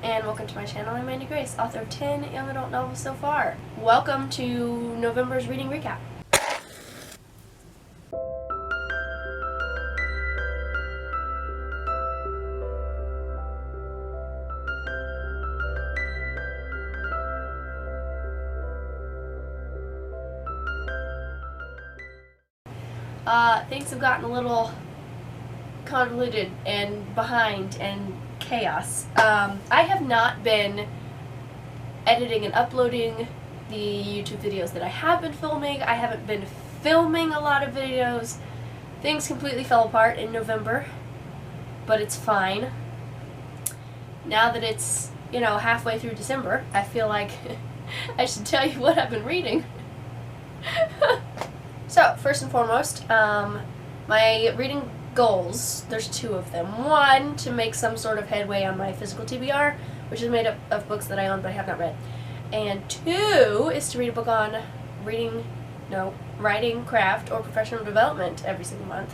and welcome to my channel. I'm Mandi, author of 10 young adult novels so far. Welcome to November's reading recap. Things have gotten a little convoluted and behind and chaos. I have not been editing and uploading the YouTube videos that I have been filming. I haven't been filming a lot of videos. Things completely fell apart in November, but it's fine. Now that it's, halfway through December, I feel like I should tell you what I've been reading. So, first and foremost, my reading goals, there's two of them. One, to make some sort of headway on my physical TBR, which is made up of books that I own but I have not read. And two is to read a book on writing, craft, or professional development every single month.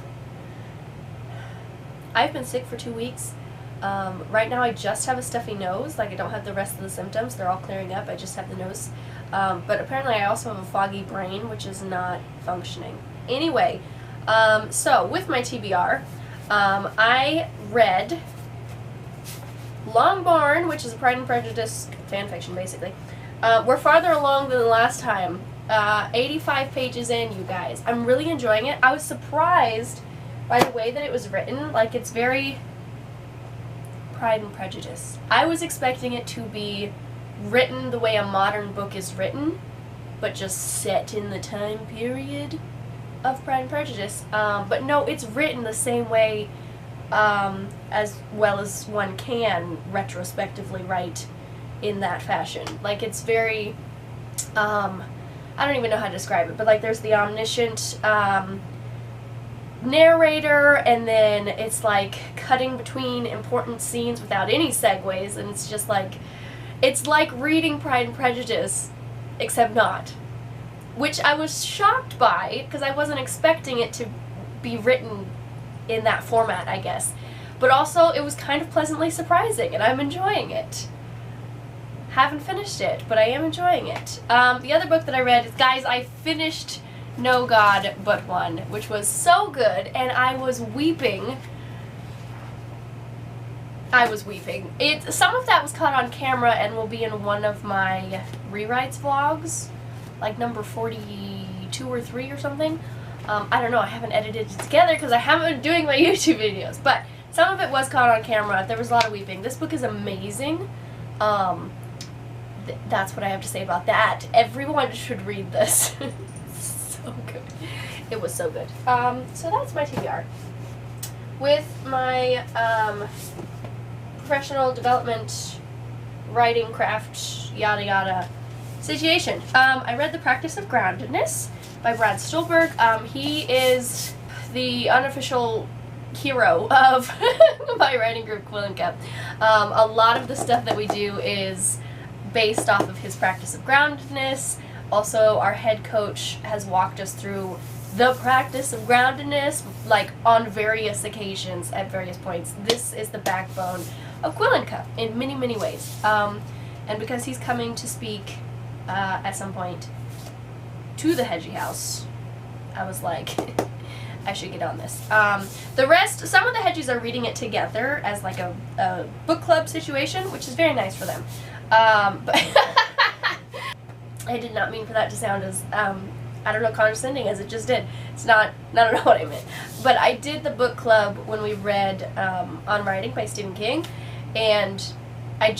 I've been sick for 2 weeks. Right now I just have a stuffy nose, like I don't have the rest of the symptoms. They're all clearing up, I just have the nose. But apparently I also have a foggy brain, which is not functioning. Anyway, so with my TBR, I read Longborn, which is a Pride and Prejudice fanfiction, basically. We're farther along than the last time. 85 pages in, you guys. I'm really enjoying it. I was surprised by the way that it was written. Like, it's very Pride and Prejudice. I was expecting it to be written the way a modern book is written, but just set in the time period of Pride and Prejudice. But no, it's written the same way as well as one can retrospectively write in that fashion. Like, it's very, I don't even know how to describe it, but like there's the omniscient narrator, and then it's like cutting between important scenes without any segues, and it's just like, it's like reading Pride and Prejudice, except not. Which I was shocked by, because I wasn't expecting it to be written in that format, I guess. But also, it was kind of pleasantly surprising, and I'm enjoying it. Haven't finished it, but I am enjoying it. The other book that I read is, guys, I finished No God But One, which was so good, and I was weeping. Some of that was caught on camera and will be in one of my rewrites vlogs, like number 42 or 3 or something. I don't know, I haven't edited it together because I haven't been doing my YouTube videos, but some of it was caught on camera. There was a lot of weeping. This book is amazing. That's what I have to say about that. Everyone should read this. So good. It was so good. So that's my TBR. With my professional development, writing, craft, yada yada situation. I read The Practice of Groundedness by Brad Stulberg. He is the unofficial hero of my writing group, Quill and Cup. A lot of the stuff that we do is based off of his practice of groundedness. Also, our head coach has walked us through the practice of groundedness, like on various occasions at various points. This is the backbone of Quill and Cup in many, many ways. And because he's coming to speak at some point to the Hedgie House, I was like, I should get on this. The rest, some of the Hedgies are reading it together as like a book club situation, which is very nice for them. But I did not mean for that to sound as, I don't know, condescending as it just did. It's not, I don't know what I meant. But I did the book club when we read On Writing by Stephen King, and I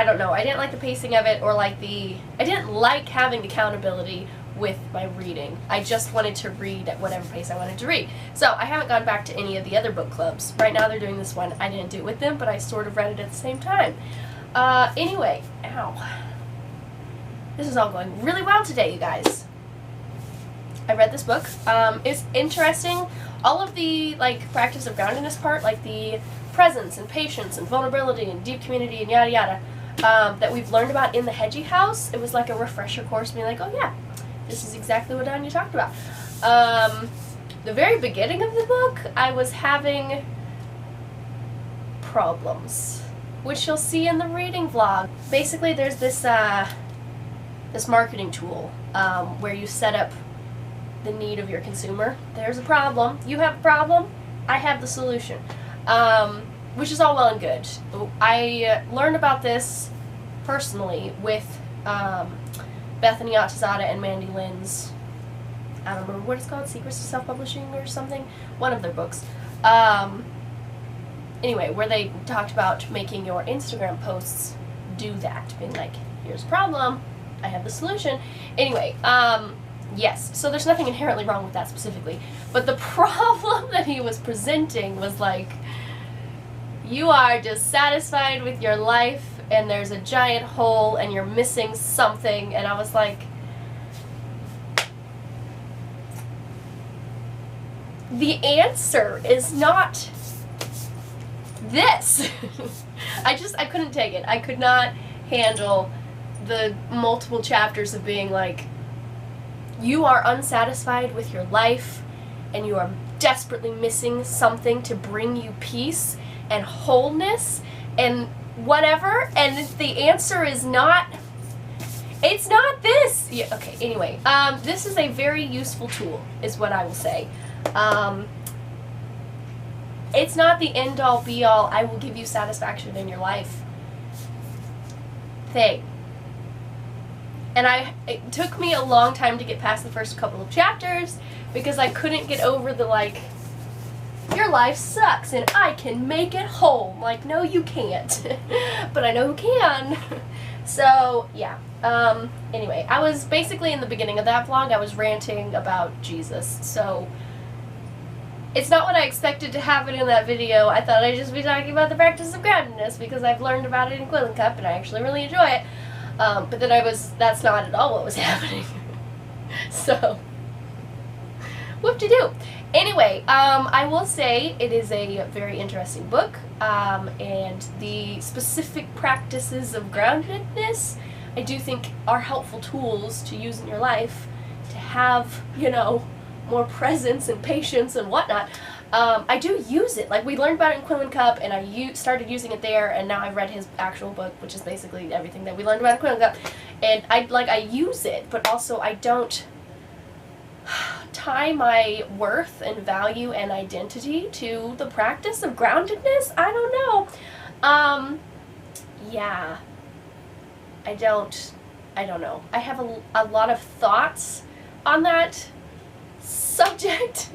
don't know, I didn't like the pacing of it, or like I didn't like having accountability with my reading. I just wanted to read at whatever pace I wanted to read. So I haven't gone back to any of the other book clubs. Right now they're doing this one. I didn't do it with them, but I sort of read it at the same time. Anyway, ow. This is all going really well today, you guys. I read this book. It's interesting. All of the, practice of groundedness part, like the presence and patience and vulnerability and deep community and yada yada, that we've learned about in the Hedgie House, it was like a refresher course, being like, oh yeah, this is exactly what Anya talked about. The very beginning of the book, I was having problems. which you'll see in the reading vlog. Basically, there's this this marketing tool where you set up the need of your consumer. There's a problem. You have a problem. I have the solution. Which is all well and good. I learned about this personally with Bethany Atazada and Mandi Lynn's, I don't remember what it's called, Secrets of Self-Publishing or something, one of their books. Anyway, where they talked about making your Instagram posts do that, being like, here's a problem, I have the solution. Anyway, yes, so there's nothing inherently wrong with that specifically, but the problem that he was presenting was like, you are dissatisfied with your life and there's a giant hole and you're missing something, and I was like, the answer is not this. I couldn't take it. I could not handle the multiple chapters of being like, you are unsatisfied with your life and you are desperately missing something to bring you peace and wholeness and whatever, and the answer is not, it's not this. Yeah, okay, anyway, this is a very useful tool, is what I will say. It's not the end-all, be-all, I will give you satisfaction in your life thing. And it took me a long time to get past the first couple of chapters because I couldn't get over the, like, your life sucks and I can make it whole. Like, no, you can't. But I know who can. So, yeah. Anyway, I was basically in the beginning of that vlog, I was ranting about Jesus. So, it's not what I expected to happen in that video. I thought I'd just be talking about the practice of groundedness because I've learned about it in Quill and Cup and I actually really enjoy it. But then that's not at all what was happening. So, whoop-de-doo. Anyway, I will say it is a very interesting book, and the specific practices of groundedness I do think are helpful tools to use in your life to have, you know, more presence and patience and whatnot. I do use it. Like, we learned about it in Quill and Cup, and I started using it there, and now I've read his actual book, which is basically everything that we learned about in Quill and Cup, and I use it, but also I don't tie my worth and value and identity to the practice of groundedness. I don't know. Yeah. I don't know. I have a lot of thoughts on that subject,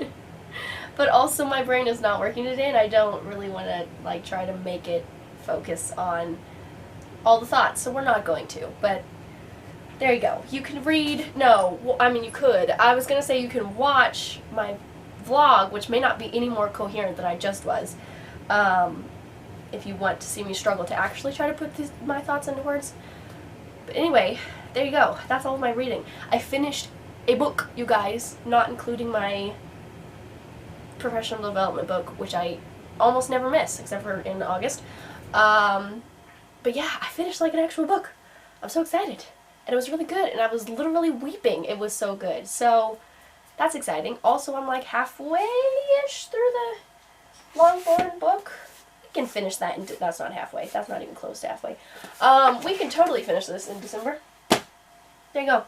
but also my brain is not working today and I don't really want to, like, try to make it focus on all the thoughts, so we're not going to, but there you go. You can read, no, well, I mean you could. I was going to say you can watch my vlog, which may not be any more coherent than I just was, if you want to see me struggle to actually try to put my thoughts into words. But anyway, there you go. That's all of my reading. I finished a book, you guys, not including my professional development book, which I almost never miss, except for in August. But yeah, I finished like an actual book. I'm so excited. And it was really good, and I was literally weeping. It was so good. So, that's exciting. Also, I'm like halfway-ish through the Longbourn book. We can finish that, that's not halfway. That's not even close to halfway. We can totally finish this in December. There you go.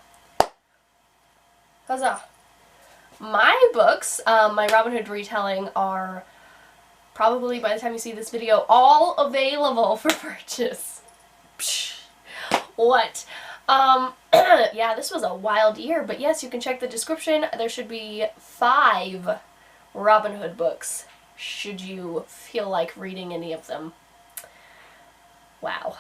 Huzzah. My books, my Robin Hood retelling, are probably, by the time you see this video, all available for purchase. Psh, what? Yeah, this was a wild year, but yes, you can check the description. There should be 5 Robin Hood books, should you feel like reading any of them. Wow.